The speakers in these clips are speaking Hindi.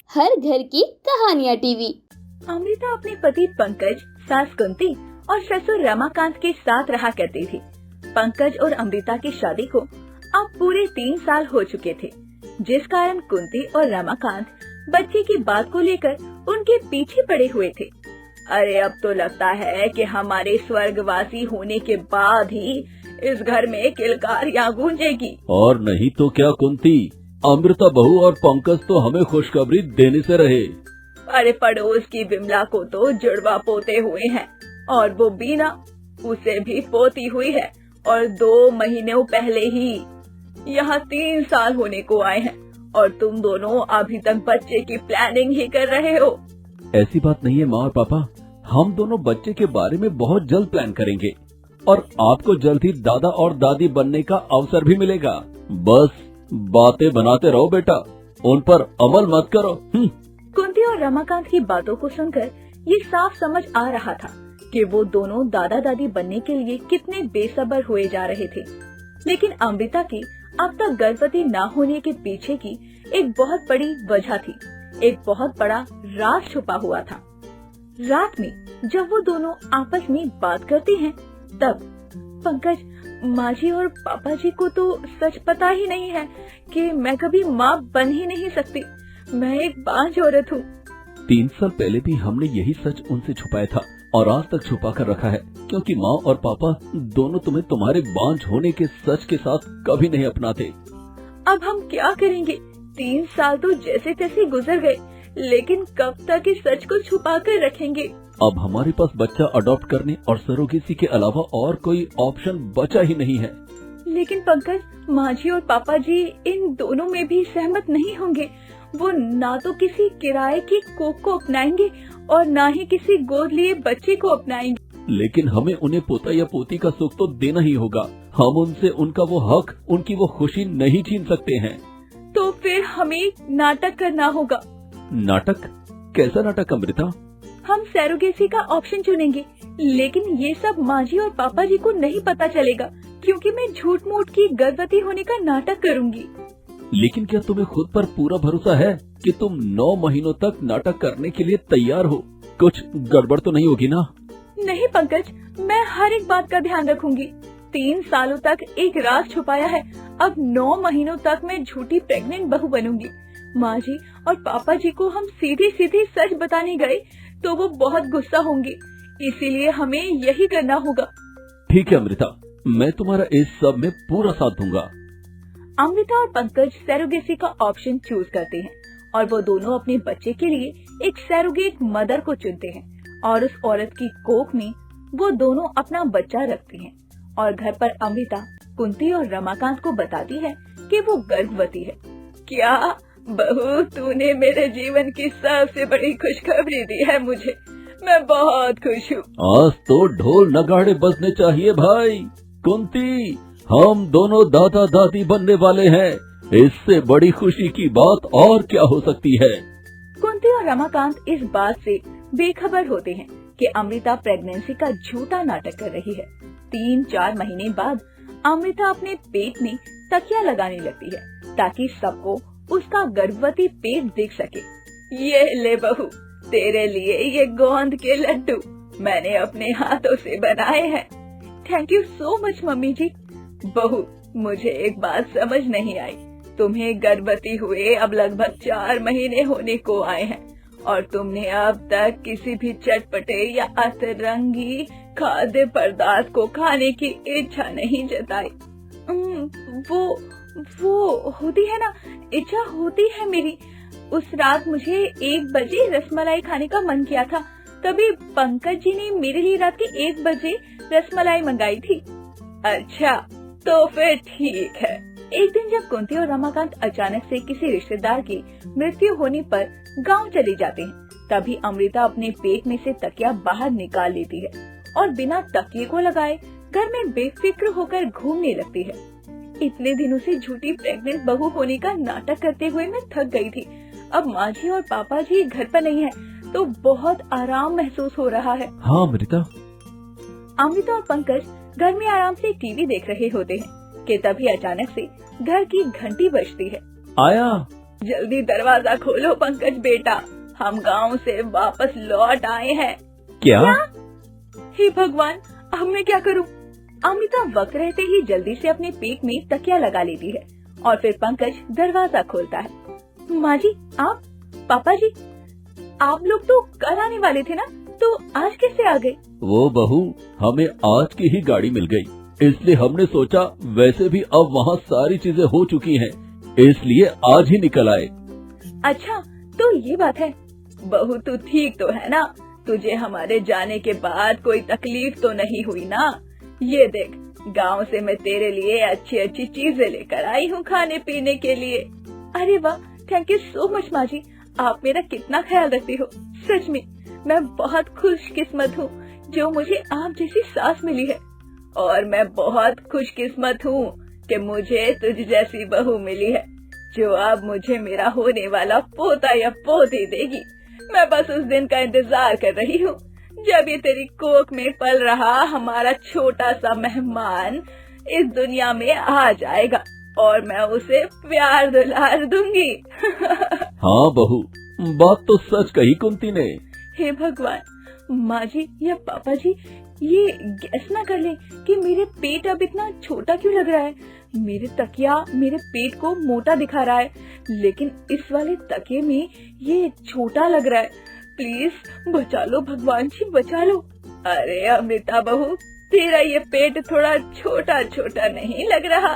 हर घर की कहानियाँ टीवी। अमृता अपने पति पंकज, सास कुंती और ससुर रमाकांत के साथ रहा करती थी। पंकज और अमृता की शादी को अब पूरे 3 साल हो चुके थे, जिस कारण कुंती और रमाकांत बच्चे की बात को लेकर उनके पीछे पड़े हुए थे। अरे अब तो लगता है कि हमारे स्वर्गवासी होने के बाद ही इस घर में किलकारियां गूंजेगी। और नहीं तो क्या कुंती, अमृता बहू और पंकज तो हमें खुशखबरी देने से रहे। अरे पड़ोस की बिमला को तो जुड़वा पोते हुए हैं और वो बीना, उसे भी पोती हुई है और 2 महीनों पहले ही। यहाँ 3 साल होने को आए हैं और तुम दोनों अभी तक बच्चे की प्लानिंग ही कर रहे हो। ऐसी बात नहीं है माँ और पापा, हम दोनों बच्चे के बारे में बहुत जल्द प्लान करेंगे और आपको जल्द ही दादा और दादी बनने का अवसर भी मिलेगा। बस बातें बनाते रहो बेटा, उन पर अमल मत करो। कुंती और रमाकांत की बातों को सुनकर ये साफ समझ आ रहा था कि वो दोनों दादा दादी बनने के लिए कितने बेसब्र हुए जा रहे थे। लेकिन अमृता की अब तक गर्भवती न होने के पीछे की एक बहुत बड़ी वजह थी, एक बहुत बड़ा राज छुपा हुआ था। रात में जब वो दोनों आपस में बात करते हैं, तब पंकज, माँ जी और पापा जी को तो सच पता ही नहीं है कि मैं कभी माँ बन ही नहीं सकती। मैं एक बांझ औरत हूँ। 3 साल पहले भी हमने यही सच उनसे छुपाया था और आज तक छुपा कर रखा है, क्योंकि माँ और पापा दोनों तुम्हें तुम्हारे बांझ होने के सच के साथ कभी नहीं अपनाते। अब हम क्या करेंगे? 3 साल तो जैसे तैसे गुजर गए, लेकिन कब तक इस सच को छुपा कर रखेंगे? अब हमारे पास बच्चा अडॉप्ट करने और सरोगेसी के अलावा और कोई ऑप्शन बचा ही नहीं है। लेकिन पंकज, माँ जी और पापा जी इन दोनों में भी सहमत नहीं होंगे। वो ना तो किसी किराए की कोख को अपनाएंगे और ना ही किसी गोद लिए बच्चे को अपनाएंगे। लेकिन हमें उन्हें पोता या पोती का सुख तो देना ही होगा। हम उनसे उनका वो हक, उनकी वो खुशी नहीं छीन सकते हैं। तो फिर हमें नाटक करना होगा। नाटक? कैसा नाटक अमृता? हम सरोगेसी का ऑप्शन चुनेंगे, लेकिन ये सब माँ जी और पापा जी को नहीं पता चलेगा, क्योंकि मैं झूठ मूठ की गर्भवती होने का नाटक करूँगी। लेकिन क्या तुम्हें खुद पर पूरा भरोसा है कि तुम 9 महीनों तक नाटक करने के लिए तैयार हो? कुछ गड़बड़ तो नहीं होगी ना? नहीं पंकज, मैं हर एक बात का ध्यान रखूंगी। 3 सालों तक एक राज छुपाया है, अब 9 महीनों तक मैं झूठी प्रेग्नेंट बहू बनूंगी। माँ जी और पापा जी को हम सीधे सीधे सच बताने गए तो वो बहुत गुस्सा होंगे, इसीलिए हमें यही करना होगा। ठीक है अमृता, मैं तुम्हारा इस सब में पूरा साथ दूंगा। अमृता और पंकज सरोगेसी का ऑप्शन चूज करते हैं और वो दोनों अपने बच्चे के लिए एक सरोगेट मदर को चुनते हैं और उस औरत की कोख में वो दोनों अपना बच्चा रखते हैं। और घर पर अमृता कुंती और रमाकांत को बताती है कि वो गर्भवती है। क्या बहू, तूने मेरे जीवन की सबसे बड़ी खुशखबरी दी है मुझे। मैं बहुत खुश हूँ। आज तो ढोल नगाड़े बजने चाहिए भाई। कुंती, हम दोनों दादा दादी बनने वाले हैं, इससे बड़ी खुशी की बात और क्या हो सकती है? कुंती और रमाकांत इस बात से बेखबर होते हैं कि अमृता प्रेगनेंसी का झूठा नाटक कर रही है। 3-4 महीने बाद अमृता अपने पेट में तकिया लगाने लगती है ताकि सबको उसका गर्भवती पेट दिख सके। ये ले बहू, तेरे लिए ये गोंद के लड्डू मैंने अपने हाथों से बनाए हैं। Thank you so much mummy जी। बहू, मुझे एक बात समझ नहीं आई। तुम्हें गर्भवती हुए अब लगभग 4 महीने होने को आए हैं और तुमने अब तक किसी भी चटपटे या अतरंगी खाद्य पदार्थ को खाने की इच्छा नहीं जताई। वो होती है ना, इच्छा होती है मेरी। उस रात मुझे 1 बजे रसमलाई खाने का मन किया था, तभी पंकज जी ने मेरे लिए रात के 1 बजे रसमलाई मंगाई थी। अच्छा, तो फिर ठीक है। एक दिन जब कुंती और रमाकांत अचानक से किसी रिश्तेदार की मृत्यु होने पर गांव चले जाते हैं, तभी अमृता अपने पेट में से तकिया बाहर निकाल लेती है और बिना तकिए को लगाए घर में बेफिक्र होकर घूमने लगती है। इतने दिनों से झूठी प्रेग्नेंट बहू होने का नाटक करते हुए मैं थक गई थी। अब माँ जी और पापा जी घर पर नहीं है, तो बहुत आराम महसूस हो रहा है। हाँ अमृता। अमृता और पंकज घर में आराम से टीवी देख रहे होते हैं कि तभी अचानक से घर की घंटी बजती है। आया, जल्दी दरवाजा खोलो पंकज बेटा, हम गांव से वापस लौट आए हैं। क्या? हे भगवान, अब मैं क्या करूं? अमृता वक्त रहते ही जल्दी से अपने पेट में तकिया लगा लेती है और फिर पंकज दरवाजा खोलता है। माँ जी, आप? पापा जी, आप लोग तो कल आने वाले थे ना, तो आज कैसे आ गए? वो बहू, हमें आज की ही गाड़ी मिल गई, इसलिए हमने सोचा वैसे भी अब वहाँ सारी चीजें हो चुकी हैं, इसलिए आज ही निकल आए। अच्छा, तो ये बात है। बहू तू ठीक तो है ना? तुझे हमारे जाने के बाद कोई तकलीफ तो नहीं हुई ना? ये देख, गांव से मैं तेरे लिए अच्छी अच्छी चीजें लेकर आई हूँ खाने पीने के लिए। अरे वाह, थैंक यू सो मच माँ जी, आप मेरा कितना ख्याल रखती हो। सच में मैं बहुत खुशकिस्मत हूँ जो मुझे आप जैसी सास मिली है, और मैं बहुत खुशकिस्मत हूँ कि मुझे तुझ जैसी बहू मिली है जो अब मुझे मेरा होने वाला पोता या पोती देगी। मैं बस उस दिन का इंतजार कर रही हूँ जब ये तेरी कोख में पल रहा हमारा छोटा सा मेहमान इस दुनिया में आ जाएगा और मैं उसे प्यार दुलार दूंगी। हाँ बहू, बात तो सच कही कुंती ने। हे भगवान, माँ जी या पापा जी ये गैस ना कर ले कि मेरे पेट अब इतना छोटा क्यों लग रहा है। मेरे तकिया मेरे पेट को मोटा दिखा रहा है, लेकिन इस वाले तकिए में ये छोटा लग रहा है। प्लीज बचा लो भगवान जी, बचा लो। अरे अमृता बहू, तेरा ये पेट थोड़ा छोटा छोटा नहीं लग रहा?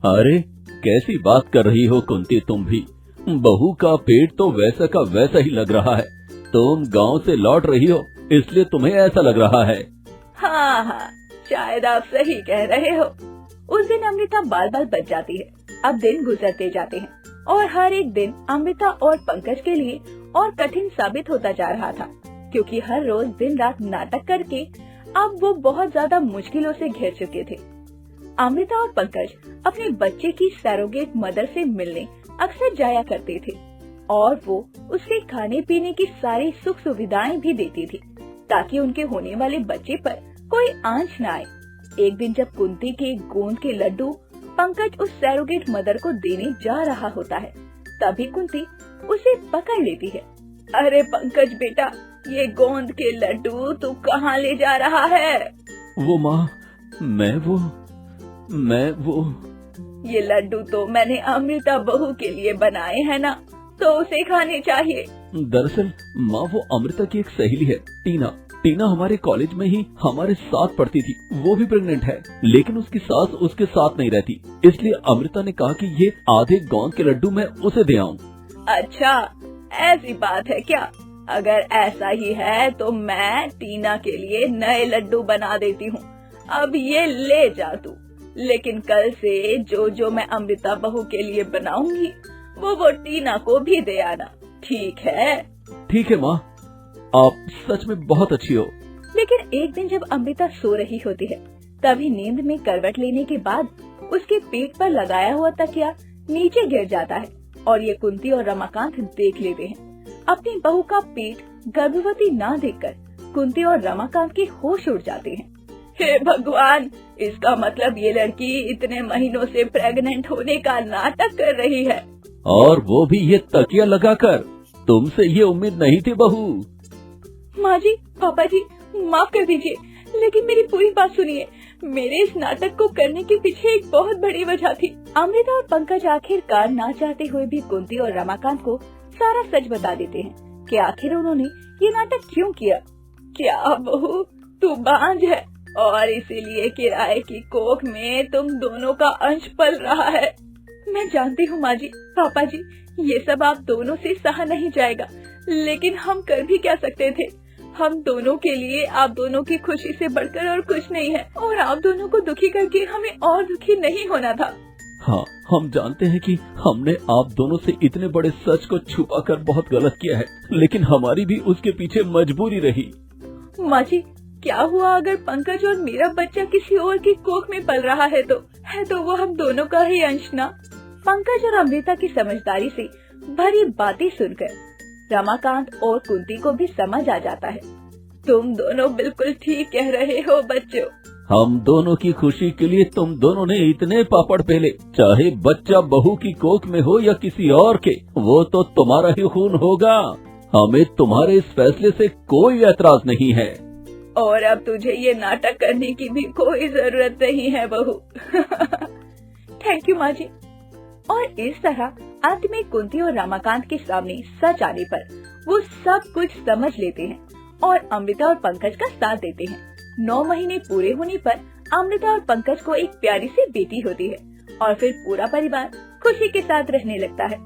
अरे कैसी बात कर रही हो कुंती तुम भी, बहू का पेट तो वैसा का वैसा ही लग रहा है। तुम गांव से लौट रही हो इसलिए तुम्हें ऐसा लग रहा है। हाँ हाँ, शायद आप सही कह रहे हो। उस दिन अमृता बाल बाल बच जाती है। अब दिन गुजरते जाते हैं और हर एक दिन अमृता और पंकज के लिए और कठिन साबित होता जा रहा था, क्योंकि हर रोज दिन रात नाटक करके अब वो बहुत ज्यादा मुश्किलों से घिर चुके थे। अमृता और पंकज अपने बच्चे की सरोगेट मदर से मिलने अक्सर जाया करते थे और वो उसके खाने पीने की सारी सुख सुविधाएं भी देती थी ताकि उनके होने वाले बच्चे पर कोई आंच न आए। एक दिन जब कुंती के गोंद के लड्डू पंकज उस सरोगेट मदर को देने जा रहा होता है, तभी कुंती उसे पकड़ लेती है। अरे पंकज बेटा, ये गोंद के लड्डू तू कहाँ ले जा रहा है? वो माँ, मैं वो ये लड्डू तो मैंने अमृता बहू के लिए बनाए हैं ना, तो उसे खाने चाहिए। दरअसल माँ, वो अमृता की एक सहेली है, टीना हमारे कॉलेज में ही हमारे साथ पढ़ती थी। वो भी प्रेग्नेंट है, लेकिन उसकी सास उसके साथ नहीं रहती, इसलिए अमृता ने कहा कि ये आधे गोंद के लड्डू मैं उसे दे आऊं। अच्छा, ऐसी बात है क्या? अगर ऐसा ही है तो मैं टीना के लिए नए लड्डू बना देती हूँ। अब ये ले जा तू, लेकिन कल से जो मैं अमृता बहू के लिए बनाऊंगी वो टीना को भी दे आना, ठीक है? ठीक है माँ, आप सच में बहुत अच्छी हो। लेकिन एक दिन जब अमृता सो रही होती है, तभी नींद में करवट लेने के बाद उसके पेट पर लगाया हुआ तकिया नीचे गिर जाता है और ये कुंती और रमाकांत देख लेते हैं। अपनी बहू का पेट गर्भवती ना देखकर कुंती और रमाकांत के होश उड़ जाते हैं। हे भगवान, इसका मतलब ये लड़की इतने महीनों से प्रेग्नेंट होने का नाटक कर रही है, और वो भी ये तकिया लगाकर। तुमसे ये उम्मीद नहीं थी बहू। माँ जी, पापा जी, माफ कर दीजिए, लेकिन मेरी पूरी बात सुनिए। मेरे इस नाटक को करने के पीछे एक बहुत बड़ी वजह थी। अमृता और पंकज आखिरकार ना चाहते हुए भी कुंती और रमाकांत को सारा सच बता देते हैं कि आखिर उन्होंने ये नाटक क्यों किया। क्या बहू, तू बांझ है और इसीलिए किराए की कोख में तुम दोनों का अंश पल रहा है। मैं जानती हूँ माँ जी, पापा जी, ये सब आप दोनों से सहा नहीं जाएगा, लेकिन हम कर भी क्या सकते थे। हम दोनों के लिए आप दोनों की खुशी से बढ़कर और कुछ नहीं है, और आप दोनों को दुखी करके हमें और दुखी नहीं होना था। हाँ, हम जानते हैं कि हमने आप दोनों से इतने बड़े सच को छुपाकर बहुत गलत किया है, लेकिन हमारी भी उसके पीछे मजबूरी रही। माँ जी, क्या हुआ अगर पंकज और मेरा बच्चा किसी और की कोख में पल रहा है तो वो हम दोनों का ही अंश ना। पंकज और अमृता की समझदारी से भरी बातें सुनकर रमाकांत और कुंती को भी समझ आ जाता है। तुम दोनों बिल्कुल ठीक कह रहे हो बच्चों, हम दोनों की खुशी के लिए तुम दोनों ने इतने पापड़ बेले, चाहे बच्चा बहू की कोख में हो या किसी और के, वो तो तुम्हारा ही खून होगा। हमें तुम्हारे इस फैसले से कोई एतराज नहीं है। और अब तुझे ये नाटक करने की भी कोई जरूरत नहीं है बहू। थैंक यू माँ जी। और इस तरह अंत में कुंती और रमाकांत के सामने सच आने पर वो सब कुछ समझ लेते हैं और अमृता और पंकज का साथ देते हैं। 9 महीने पूरे होने पर अमृता और पंकज को एक प्यारी सी बेटी होती है और फिर पूरा परिवार खुशी के साथ रहने लगता है।